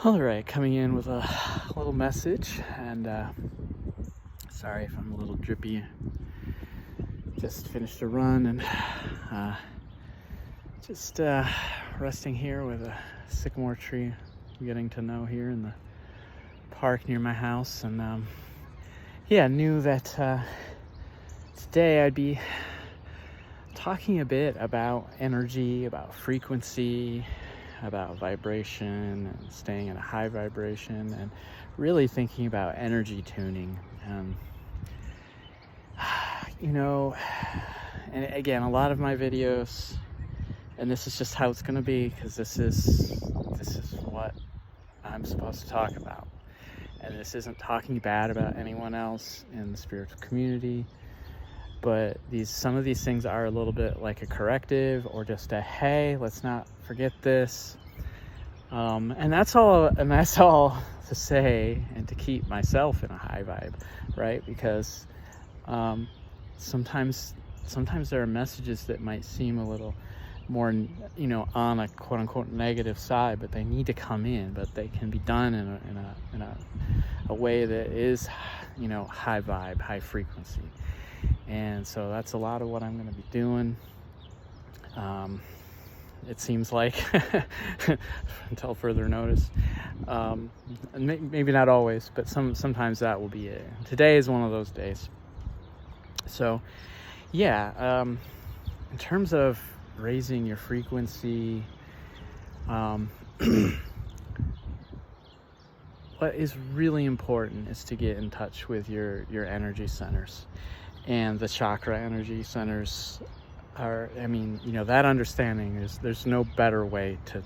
All right, coming in with a little message, and sorry if I'm a little drippy. Just finished a run and just resting here with a sycamore tree I'm getting to know here in the park near my house. And knew that today I'd be talking a bit about energy, about frequency, about vibration, and staying at a high vibration, and really thinking about energy tuning. And again, a lot of my videos, and this is just how it's going to be, because this is what I'm supposed to talk about. And this isn't talking bad about anyone else in the spiritual community, but some of these things are a little bit like a corrective, or just a hey, let's not forget this. And that's all to say, and to keep myself in a high vibe, right? Because sometimes there are messages that might seem a little more, on a quote unquote negative side, but they need to come in, but they can be done in a way that is, high vibe, high frequency. And so that's a lot of what I'm going to be doing. It seems like until further notice. Maybe not always, but sometimes that will be it. Today is one of those days. So in terms of raising your frequency, what is really important is to get in touch with your energy centers. And the chakra energy centers are, that understanding is, there's no better way to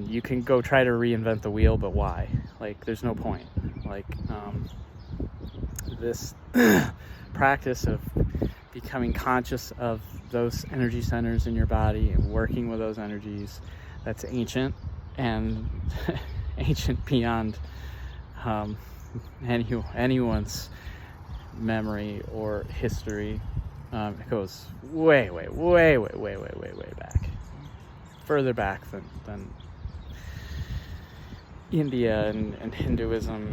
you can go try to reinvent the wheel, but why? There's no point. This practice of becoming conscious of those energy centers in your body and working with those energies, that's ancient, and ancient beyond anyone's memory or history. It goes way back, further back than India and Hinduism,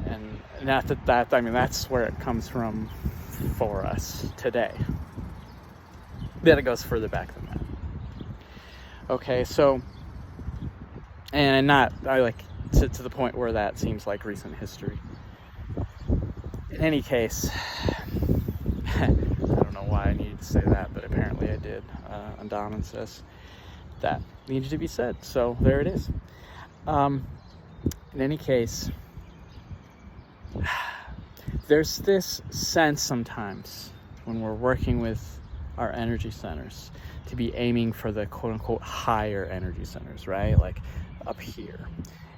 and not that's where it comes from for us today. Then it goes further back than that. Okay, so, and to the point where that seems like recent history. In any case, I don't know why I needed to say that, but apparently I did. Andaman says that needed to be said, so there it is. In any case, there's this sense sometimes when we're working with our energy centers to be aiming for the quote-unquote higher energy centers, right? Like up here.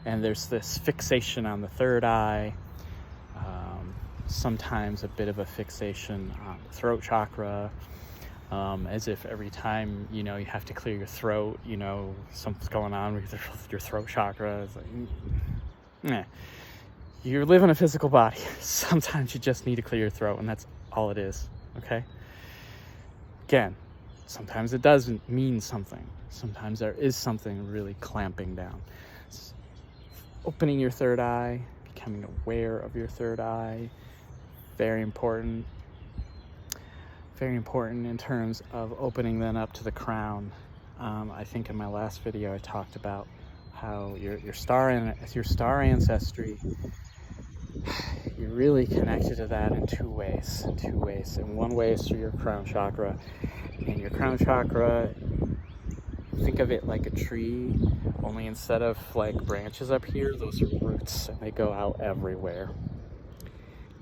And there's this fixation on the third eye, sometimes a bit of a fixation on the throat chakra, as if every time, you have to clear your throat, something's going on with your throat chakra. It's like, you live in a physical body. Sometimes you just need to clear your throat, and that's all it is, okay? Again, sometimes it doesn't mean something. Sometimes there is something really clamping down. It's opening your third eye, becoming aware of your third eye, very important. Very important in terms of opening then up to the crown. I think in my last video I talked about how your star ancestry, you're really connected to that in two ways. And one way is through your crown chakra. And your crown chakra, think of it like a tree, only instead of branches up here, those are roots, and they go out everywhere.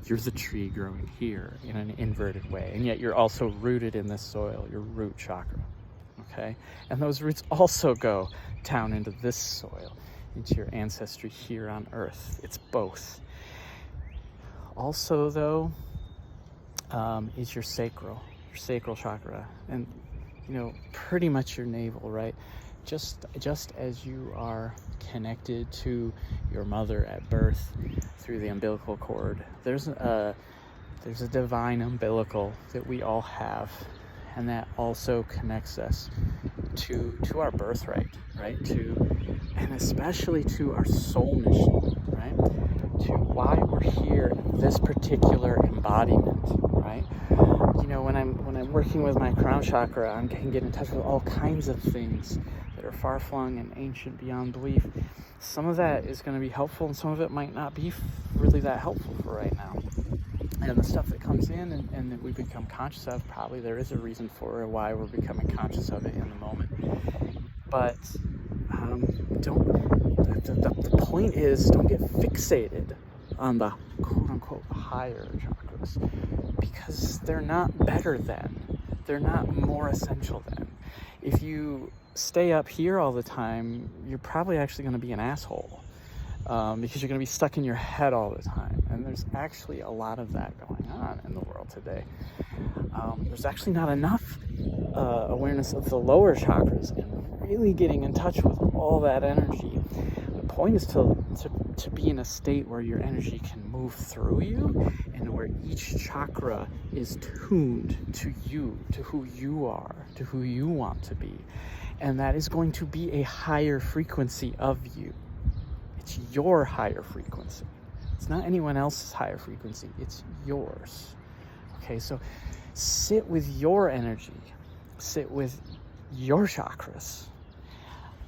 You're the tree growing here in an inverted way, and yet you're also rooted in this soil, your root chakra, okay? And those roots also go down into this soil, into your ancestry here on earth. It's both. Also, though, is your sacral chakra, and pretty much your navel, right? Just as you are connected to your mother at birth through the umbilical cord, there's a divine umbilical that we all have, And that also connects us to our birthright, right? And especially to our soul mission, right? To why we're here in this particular embodiment, right? You know, when I'm working with my crown chakra, I can get in touch with all kinds of things that are far-flung and ancient beyond belief. Some of that is going to be helpful, and some of it might not be really that helpful for right now. And the stuff that comes in and that we become conscious of, probably there is a reason for why we're becoming conscious of it in the moment. But the point is, don't get fixated on the quote-unquote higher chakras, because they're not better than, they're not more essential than. If you stay up here all the time, you're probably actually going to be an asshole. Because you're going to be stuck in your head all the time. And there's actually a lot of that going on in the world today. There's actually not enough awareness of the lower chakras and really getting in touch with all that energy. The point is to be in a state where your energy can move through you, and where each chakra is tuned to you, to who you are, to who you want to be. And that is going to be a higher frequency of you. It's your higher frequency. It's not anyone else's higher frequency. It's yours. Okay, so sit with your energy. Sit with your chakras.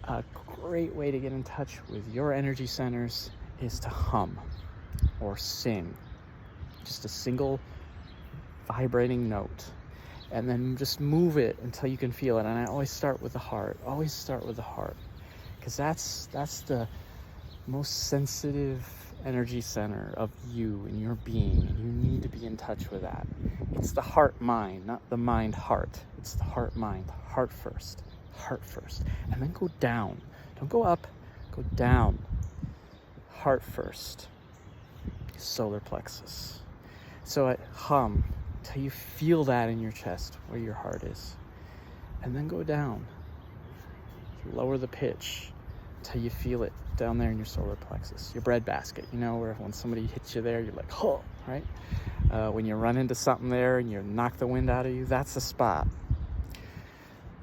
A great way to get in touch with your energy centers is to hum or sing. Just a single vibrating note. And then just move it until you can feel it. And I always start with the heart. Always start with the heart. Because that's the most sensitive energy center of you and your being, and you need to be in touch with that. It's the heart mind, not the mind heart. It's the heart mind. Heart first, and then go down. Don't go up, go down. Heart first. Solar plexus. So I hum till you feel that in your chest where your heart is, and then go down. Lower the pitch till you feel it down there in your solar plexus, your breadbasket, you know, where when somebody hits you there, you're like, oh, right? When you run into something there and you knock the wind out of you, that's the spot.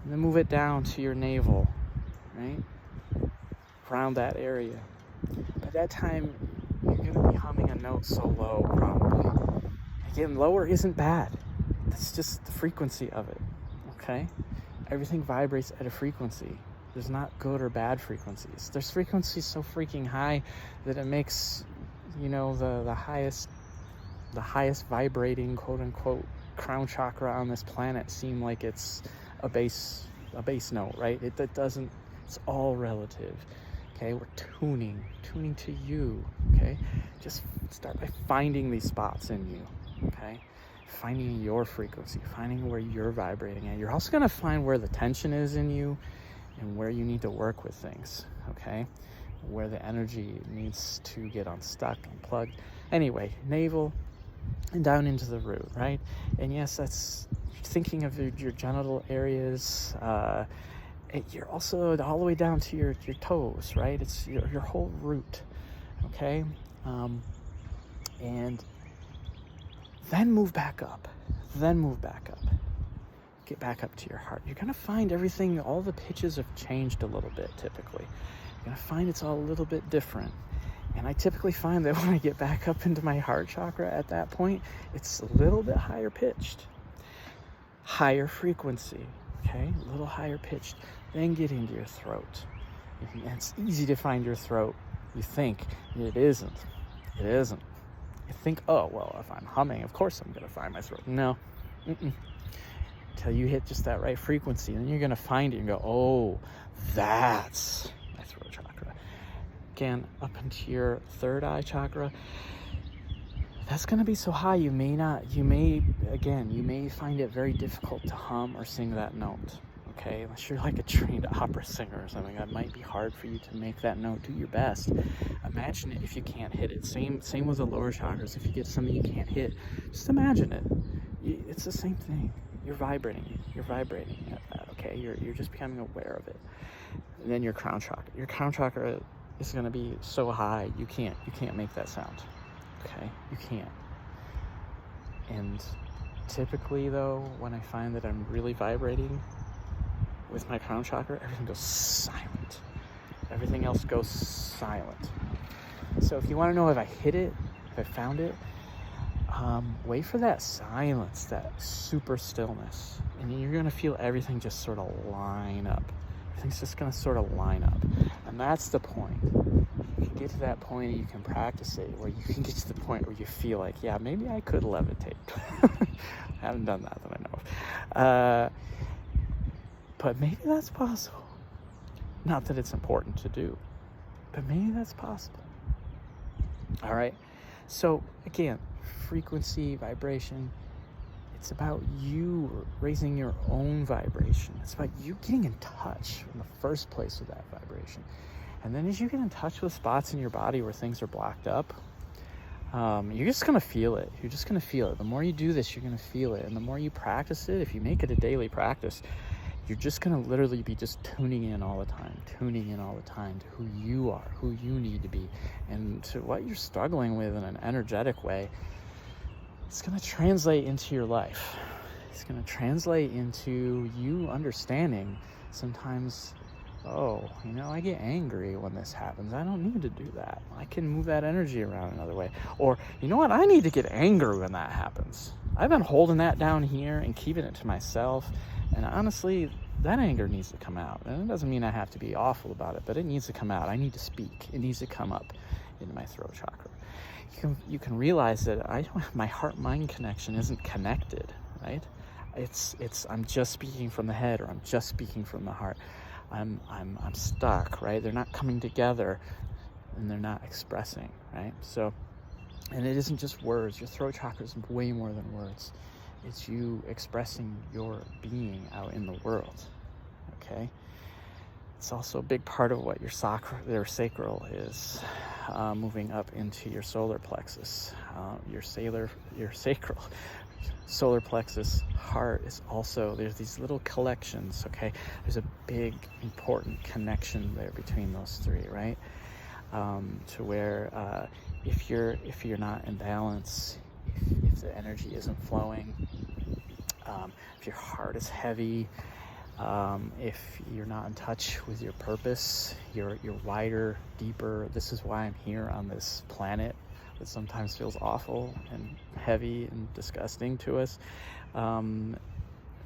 And then move it down to your navel, right? Around that area. By that time, you're going to be humming a note so low, probably. Again, lower isn't bad. That's just the frequency of it, okay? Everything vibrates at a frequency. There's not good or bad frequencies. There's frequencies so freaking high that it makes, you know, the highest vibrating, quote unquote, crown chakra on this planet seem like it's a bass note, right? It doesn't. It's all relative. Okay, we're tuning to you. Okay, just start by finding these spots in you. Okay, finding your frequency, finding where you're vibrating at. You're also gonna find where the tension is in you, and where you need to work with things, okay? Where the energy needs to get unstuck, unplugged. Anyway, navel and down into the root, right? And yes, that's thinking of your genital areas. You're also all the way down to your toes, right? It's your whole root, okay? And then move back up. Get back up to your heart. You're gonna find everything, all the pitches have changed a little bit typically. You're gonna find it's all a little bit different. And I typically find that when I get back up into my heart chakra at that point, it's a little bit higher pitched. Higher frequency, okay? A little higher pitched. Then get into your throat. And it's easy to find your throat. You think it isn't. It isn't. You think, oh, well, if I'm humming, of course I'm gonna find my throat. No. Until you hit just that right frequency, and then you're going to find it and go, oh, that's my throat chakra. Again, up into your third eye chakra, that's going to be so high you may find it very difficult to hum or sing that note, okay? Unless you're like a trained opera singer or something, that might be hard for you to make that note. Do your best. Imagine it if you can't hit it. Same with the lower chakras. If you get something you can't hit, just imagine it. It's the same thing. You're vibrating at that, okay? You're just becoming aware of it. And then your crown chakra is going to be so high you can't make that sound, okay? You can't. And Typically though, when I find that I'm really vibrating with my crown chakra, everything goes silent. Everything else goes silent. So if you want to know if I hit it, if I found it, wait for that silence, that super stillness, and you're going to feel everything just sort of line up. Everything's just going to sort of line up, and that's the point. You can get to that point and you can practice it, where you can get to the point where you feel like, yeah, maybe I could levitate. I haven't done that I know of. But maybe that's possible. Not that it's important to do, but maybe that's possible. All right. So again, frequency, vibration, it's about you raising your own vibration. It's about you getting in touch in the first place with that vibration. And then as you get in touch with spots in your body where things are blocked up, you're just going to feel it. You're just going to feel it. The more you do this, you're going to feel it. And the more you practice it, if you make it a daily practice, you're just going to literally be just tuning in all the time to who you are, who you need to be, and to what you're struggling with in an energetic way. It's going to translate into your life. It's going to translate into you understanding sometimes, oh, I get angry when this happens. I don't need to do that. I can move that energy around another way. Or, you know what? I need to get angry when that happens. I've been holding that down here and keeping it to myself. And honestly, that anger needs to come out. And it doesn't mean I have to be awful about it, but it needs to come out. I need to speak. It needs to come up into my throat chakra. You can realize that my heart-mind connection isn't connected, right? I'm just speaking from the head, or I'm just speaking from the heart. I'm stuck, right? They're not coming together, and they're not expressing, right? So, and it isn't just words. Your throat chakra is way more than words. It's you expressing your being out in the world, okay? It's also a big part of what your sacral is, moving up into your solar plexus. Your sacral, solar plexus, heart is also, there's these little collections, okay? There's a big, important connection there between those three, right? To where if you're not in balance, if the energy isn't flowing, if your heart is heavy, if you're not in touch with your purpose, you're wider, deeper. This is why I'm here on this planet that sometimes feels awful and heavy and disgusting to us. I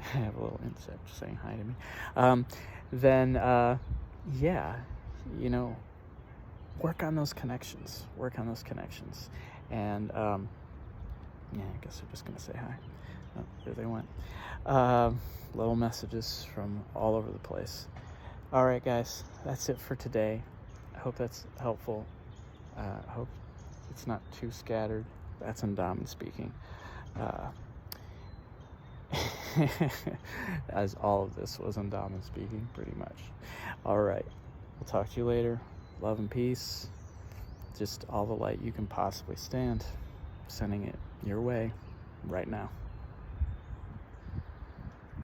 have a little insect saying hi to me. Work on those connections. And I guess I'm just gonna say hi. Oh, there they went. Little messages from all over the place. All right, guys, that's it for today. I hope that's helpful. I hope it's not too scattered. That's Andaman speaking. As all of this was Andaman speaking, pretty much. All right, we'll talk to you later. Love and peace. Just all the light you can possibly stand. Sending it your way right now.